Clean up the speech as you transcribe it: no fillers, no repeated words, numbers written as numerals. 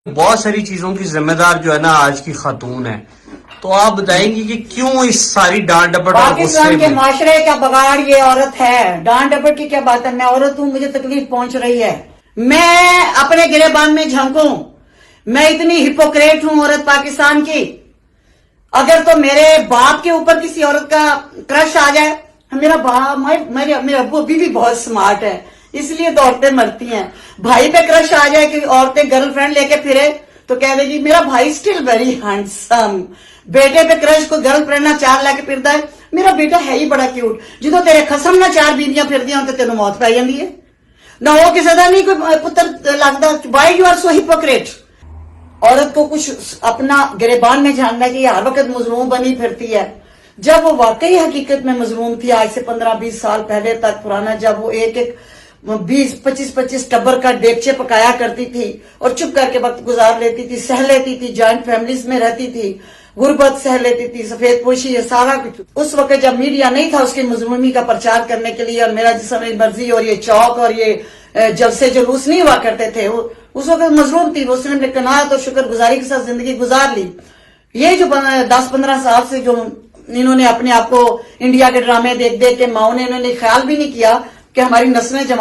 بہت ساری چیزوں کی ذمہ دار جو ہے نا آج کی خاتون ہے، تو آپ بتائیں گی کہ کیوں اس ساری ڈانٹ ڈپٹ اور غصے پاکستان کے میں؟ معاشرے کا بگاڑ یہ عورت ہے. ڈانٹ ڈپٹ کی کیا بات ہے؟ میں عورت ہوں، مجھے تکلیف پہنچ رہی ہے. میں اپنے گریبان میں جھانکوں، میں اتنی ہپوکریٹ ہوں عورت پاکستان کی. اگر تو میرے باپ کے اوپر کسی عورت کا کرش آ جائے، میرا باپ میرے ابو ابھی بھی بہت سمارٹ ہے، اس لیے تو عورتیں مرتی ہیں. بھائی پہ کرش آ جائے کہ عورتیں گرل فرینڈ لے کے پھرے تو کہہ دے گی میرا بھائی اسٹل ویری ہینڈسم. بیٹے پہ کرش کو گرل فرینڈ نہ چار لے کے پھرتا ہے، میرا بیٹا ہے ہی بڑا کیوٹ. جدو تیرے خسم نہ چار بیویاں پھر دیاں تو تینوں موت پی جاندی ہے نہ وہ کسی دا نہیں کوئی پتر لگتا. Why you are so hypocrite? عورت کو کچھ اپنا گریبان میں جاننا ہے کہ یہ ہر وقت مظلوم بنی پھرتی ہے. جب وہ واقعی حقیقت میں مظلوم تھی آج سے 15-20 سال پہلے تک پرانا، جب وہ ایک 20-25 ٹبر کا دیگچے پکایا کرتی تھی اور چپ کر کے وقت گزار لیتی تھی، سہ لیتی تھی، جوائنٹ فیملیز میں رہتی تھی، غربت سہ لیتی تھی، سفید پوشی، یہ سارا کچھ. اس وقت جب میڈیا نہیں تھا اس کی مظلومی کا پرچار کرنے کے لیے، اور میرا جسم مرضی اور یہ چوک اور یہ جلسے جلوس نہیں ہوا کرتے تھے، اس وقت مظلوم تھی. اس نے قناعت اور شکر گزاری کے ساتھ زندگی گزار لی. یہ جو 10-15 سال سے جو انہوں نے اپنے آپ کو انڈیا کے ڈرامے دیکھ دیکھ کے ماؤں نے، انہوں نے خیال بھی نہیں کیا کہ ہماری نسلیں